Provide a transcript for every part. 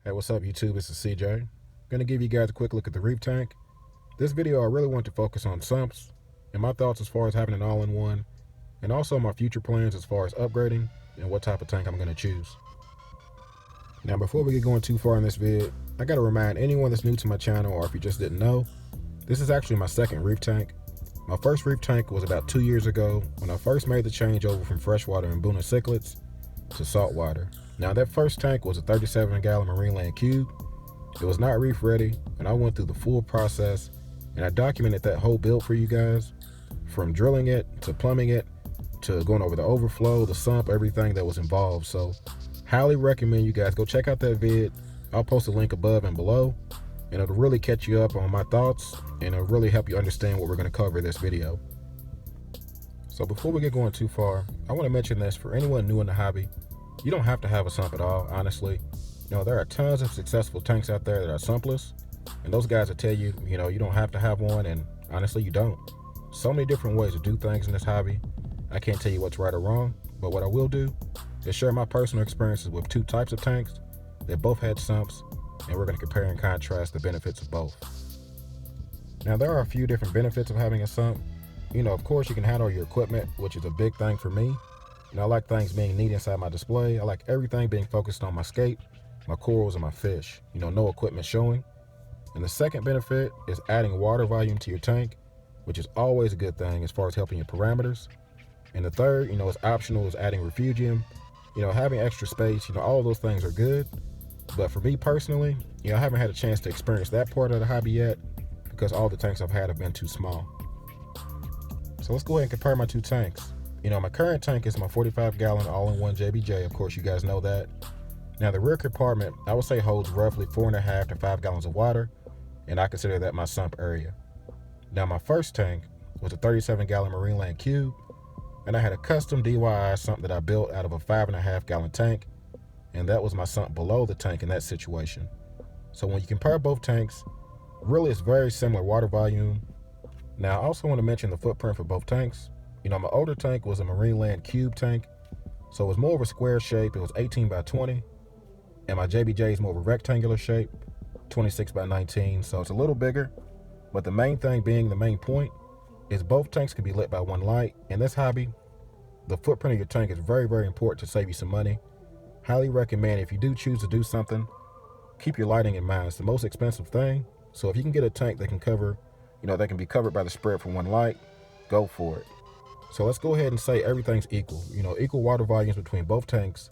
Hey, what's up YouTube? This is CJ. Gonna give you guys a quick look at the reef tank. This video I really want to focus on sumps and my thoughts as far as having an all-in-one, and also my future plans as far as upgrading and what type of tank I'm gonna choose. Now before we get going too far in this vid, I gotta remind anyone that's new to my channel, or if you just didn't know, this is actually my second reef tank. My first reef tank was about 2 years ago when I first made the change over from freshwater and Boona cichlids to saltwater. Now that first tank was a 37-gallon Marineland cube. It was not reef ready, and I went through the full process and I documented that whole build for you guys, from drilling it to plumbing it to going over the overflow, the sump, everything that was involved. So highly recommend you guys go check out that vid. I'll post a link above and below, and it'll really catch you up on my thoughts and it'll really help you understand what we're going to cover in this video. So before we get going too far, I want to mention this for anyone new in the hobby. You don't have to have a sump at all, honestly. There are tons of successful tanks out there that are sumpless, and those guys will tell you, you don't have to have one, and honestly, you don't. So many different ways to do things in this hobby. I can't tell you what's right or wrong, but what I will do is share my personal experiences with two types of tanks that both had sumps, and we're going to compare and contrast the benefits of both. Now, there are a few different benefits of having a sump. Of course, you can handle your equipment, which is a big thing for me. I like things being neat inside my display. I like everything being focused on my skate, my corals, and my fish. No equipment showing. And the second benefit is adding water volume to your tank, which is always a good thing as far as helping your parameters. And the third, is optional, is adding refugium. Having extra space, all of those things are good. But for me personally, I haven't had a chance to experience that part of the hobby yet because all the tanks I've had have been too small. So let's go ahead and compare my two tanks. My current tank is my 45-gallon all-in-one JBJ. Of course, you guys know that. Now, the rear compartment, I would say, holds roughly 4.5 to 5 gallons of water, and I consider that my sump area. Now, my first tank was a 37-gallon Marineland cube, and I had a custom DIY sump that I built out of a 5.5-gallon tank, and that was my sump below the tank in that situation. So when you compare both tanks, really it's very similar water volume. Now, I also want to mention the footprint for both tanks. My older tank was a Marineland cube tank, so it was more of a square shape. It was 18 by 20, and my JBJ is more of a rectangular shape, 26 by 19, so it's a little bigger. But the main thing being, the main point, is both tanks can be lit by one light. In this hobby, the footprint of your tank is very, very important to save you some money. Highly recommend, if you do choose to do something, keep your lighting in mind. It's the most expensive thing, so if you can get a tank that can cover, that can be covered by the spread for one light, go for it. So let's go ahead and say everything's equal. Equal water volumes between both tanks.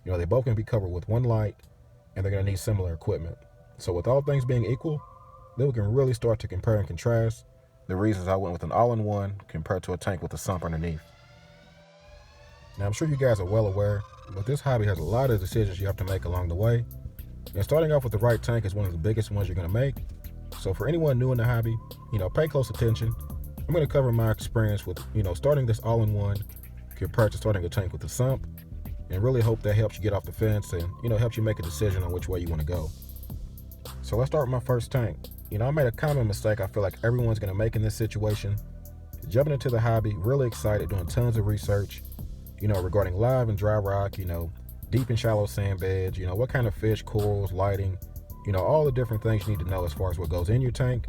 They both can be covered with one light, and they're going to need similar equipment. So with all things being equal, then we can really start to compare and contrast the reasons I went with an all-in-one compared to a tank with a sump underneath. Now, I'm sure you guys are well aware, but this hobby has a lot of decisions you have to make along the way. And starting off with the right tank is one of the biggest ones you're going to make. So for anyone new in the hobby, pay close attention. I'm going to cover my experience with, starting this all-in-one compared to starting a tank with a sump, and really hope that helps you get off the fence and, helps you make a decision on which way you want to go. So let's start with my first tank. I made a common mistake I feel like everyone's going to make in this situation. Jumping into the hobby, really excited, doing tons of research, regarding live and dry rock, deep and shallow sand beds, what kind of fish, corals, lighting, all the different things you need to know as far as what goes in your tank.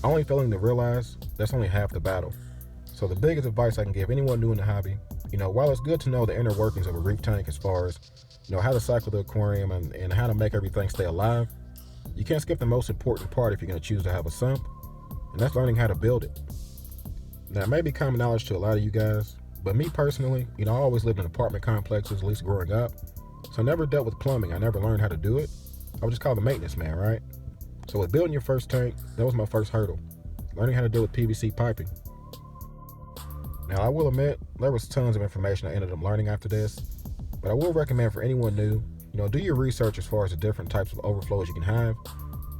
Only failing to realize that's only half the battle. So the biggest advice I can give anyone new in the hobby, while it's good to know the inner workings of a reef tank as far as, how to cycle the aquarium and how to make everything stay alive, you can't skip the most important part if you're going to choose to have a sump, and that's learning how to build it. Now, it may be common knowledge to a lot of you guys, but me personally, I always lived in apartment complexes, at least growing up, so I never dealt with plumbing. I never learned how to do it. I was just called the maintenance man, right? So with building your first tank, that was my first hurdle, learning how to deal with PVC piping. Now, I will admit, there was tons of information I ended up learning after this, but I will recommend for anyone new, do your research as far as the different types of overflows you can have,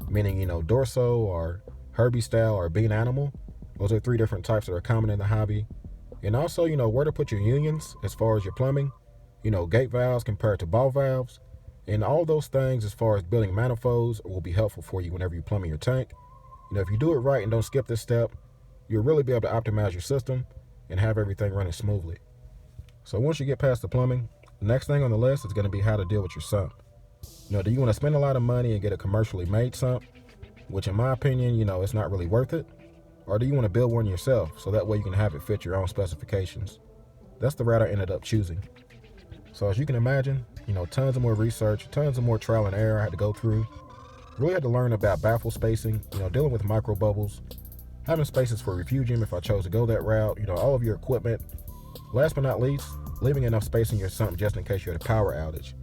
meaning, dorso or Herbie style or bean animal. Those are 3 different types that are common in the hobby. And also, where to put your unions as far as your plumbing, gate valves compared to ball valves, and all those things as far as building manifolds will be helpful for you whenever you're plumbing your tank. If you do it right and don't skip this step, you'll really be able to optimize your system and have everything running smoothly. So once you get past the plumbing, the next thing on the list is going to be how to deal with your sump. Do you want to spend a lot of money and get a commercially made sump, which in my opinion, it's not really worth it? Or do you want to build one yourself so that way you can have it fit your own specifications? That's the route I ended up choosing. So as you can imagine, tons of more research, tons of more trial and error I had to go through. Really had to learn about baffle spacing, dealing with micro bubbles, having spaces for refugium if I chose to go that route, all of your equipment. Last but not least, leaving enough space in your sump just in case you had a power outage.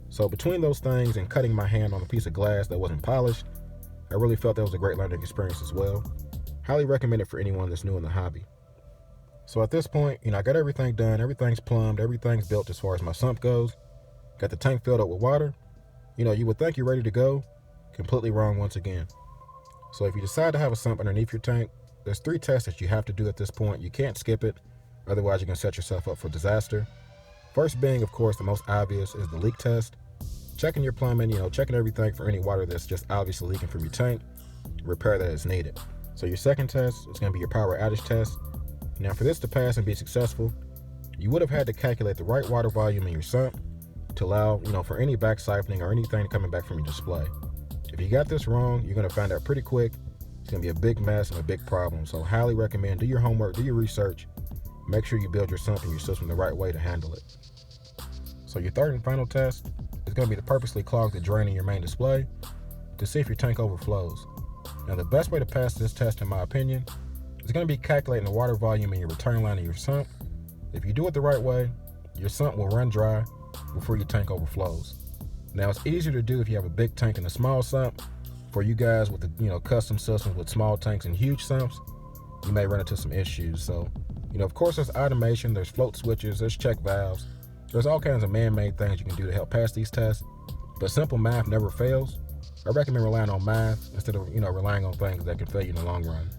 So between those things and cutting my hand on a piece of glass that wasn't polished, I really felt that was a great learning experience as well. Highly recommend it for anyone that's new in the hobby. So at this point, I got everything done, everything's plumbed, everything's built as far as my sump goes. Got the tank filled up with water. You would think you're ready to go. Completely wrong once again. So if you decide to have a sump underneath your tank, there's 3 tests that you have to do at this point. You can't skip it, otherwise you're going to set yourself up for disaster. First being, of course, the most obvious is the leak test. Checking your plumbing, checking everything for any water that's just obviously leaking from your tank. Repair that is needed. So your second test is going to be your power outage test. Now for this to pass and be successful, you would have had to calculate the right water volume in your sump to allow, for any back siphoning or anything coming back from your display. If you got this wrong, you're going to find out pretty quick. It's going to be a big mess and a big problem. So highly recommend, do your homework, do your research. Make sure you build your sump and your system the right way to handle it. So your third and final test is going to be to purposely clog the drain in your main display to see if your tank overflows. Now the best way to pass this test, in my opinion, is going to be calculating the water volume in your return line of your sump. If you do it the right way, your sump will run dry before your tank overflows. Now it's easier to do if you have a big tank and a small sump. For you guys with the custom systems with small tanks and huge sumps, you may run into some issues. So of course there's automation, there's float switches, there's check valves, there's all kinds of man-made things you can do to help pass these tests, but simple math never fails. I recommend relying on math instead of relying on things that can fail you in the long run.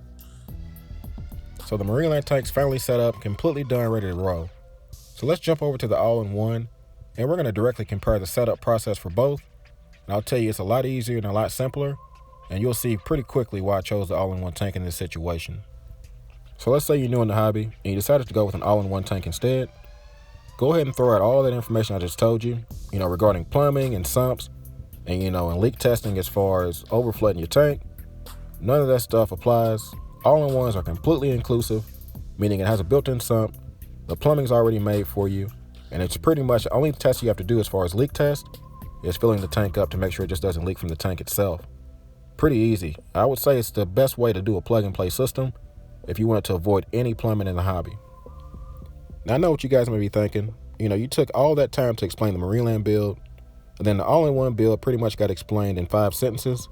So the Marineland tank's finally set up, completely done, ready to roll. So let's jump over to the all-in-one, and we're going to directly compare the setup process for both. And I'll tell you, it's a lot easier and a lot simpler, and you'll see pretty quickly why I chose the all-in-one tank in this situation. So let's say you're new in the hobby and you decided to go with an all-in-one tank instead. Go ahead and throw out all that information I just told you, regarding plumbing and sumps and, and leak testing as far as overflooding your tank. None of that stuff applies. All-in-ones are completely inclusive, meaning it has a built-in sump, the plumbing's already made for you, and it's pretty much the only test you have to do as far as leak test is filling the tank up to make sure it just doesn't leak from the tank itself. Pretty easy. I would say it's the best way to do a plug-and-play system if you wanted to avoid any plumbing in the hobby. Now I know what you guys may be thinking. You took all that time to explain the Marineland build, and then the all-in-one build pretty much got explained in 5 sentences.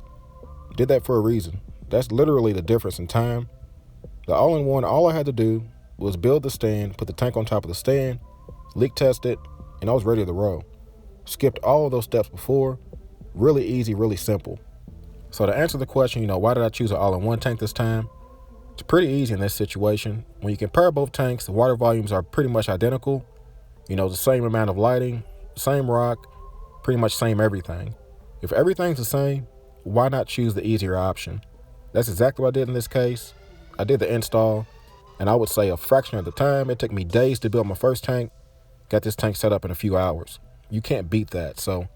Did that for a reason. That's literally the difference in time. The all-in-one, all I had to do was build the stand, put the tank on top of the stand, leak test it, and I was ready to roll. Skipped all of those steps before. Really easy, really simple. So to answer the question, why did I choose an all-in-one tank this time? It's pretty easy in this situation. When you compare both tanks, the water volumes are pretty much identical. The same amount of lighting, same rock, pretty much same everything. If everything's the same, why not choose the easier option? That's exactly what I did in this case. I did the install, and I would say a fraction of the time. It took me days to build my first tank. Got this tank set up in a few hours. You can't beat that, so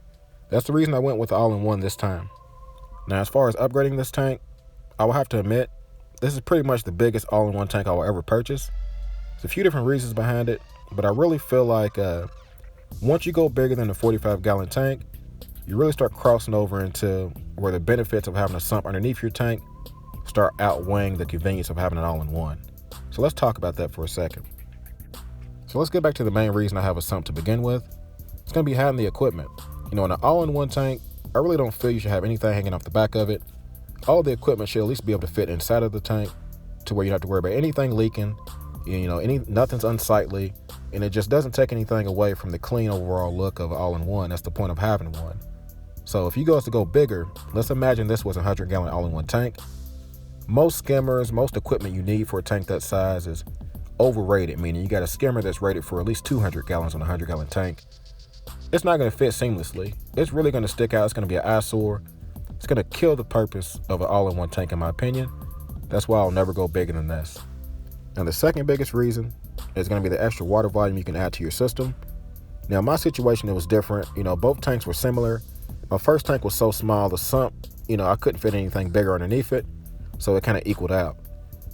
that's the reason I went with the all-in-one this time. Now, as far as upgrading this tank, I will have to admit, this is pretty much the biggest all-in-one tank I will ever purchase. There's a few different reasons behind it, but I really feel like once you go bigger than a 45-gallon tank, you really start crossing over into where the benefits of having a sump underneath your tank start outweighing the convenience of having an all-in-one. So let's talk about that for a second. So let's get back to the main reason I have a sump to begin with. It's going to be having the equipment. In an all-in-one tank, I really don't feel you should have anything hanging off the back of it. All the equipment should at least be able to fit inside of the tank to where you don't have to worry about anything leaking, nothing's unsightly, and it just doesn't take anything away from the clean overall look of all-in-one. That's the point of having one. So if you go to go bigger, let's imagine this was a 100-gallon all-in-one tank. Most skimmers, most equipment you need for a tank that size is overrated, meaning you got a skimmer that's rated for at least 200 gallons on a 100-gallon tank. It's not going to fit seamlessly. It's really going to stick out. It's going to be an eyesore. It's going to kill the purpose of an all-in-one tank, in my opinion. That's why I'll never go bigger than this. And the second biggest reason is going to be the extra water volume you can add to your system. Now, in my situation, it was different. Both tanks were similar. My first tank was so small, the sump, I couldn't fit anything bigger underneath it, so it kind of equaled out.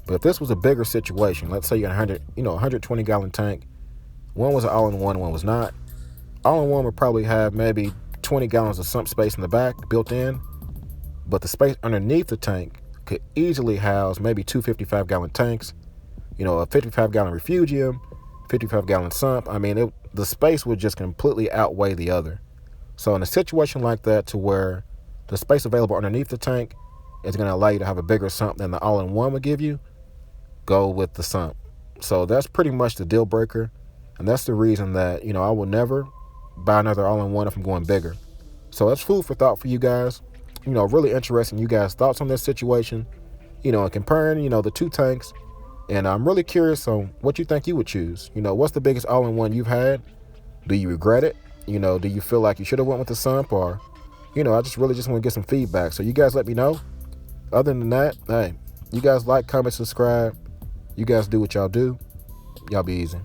But if this was a bigger situation, let's say you had 120 gallon tank, one was an all-in-one, one was not. All-in-one would probably have maybe 20 gallons of sump space in the back built in, but the space underneath the tank could easily house maybe two 55-gallon tanks, a 55-gallon refugium, 55-gallon sump. I mean, the space would just completely outweigh the other. So in a situation like that, to where the space available underneath the tank is going to allow you to have a bigger sump than the all-in-one would give you, go with the sump. So that's pretty much the deal breaker, and that's the reason that, I will never buy another all-in-one if I'm going bigger. So that's food for thought for you guys. Really interested in you guys' thoughts on this situation, and comparing, the two tanks. And I'm really curious on what you think you would choose. What's the biggest all-in-one you've had? Do you regret it? Do you feel like you should have went with the sump? Or, I just want to get some feedback. So you guys let me know. Other than that, hey, you guys like, comment, subscribe. You guys do what y'all do. Y'all be easy.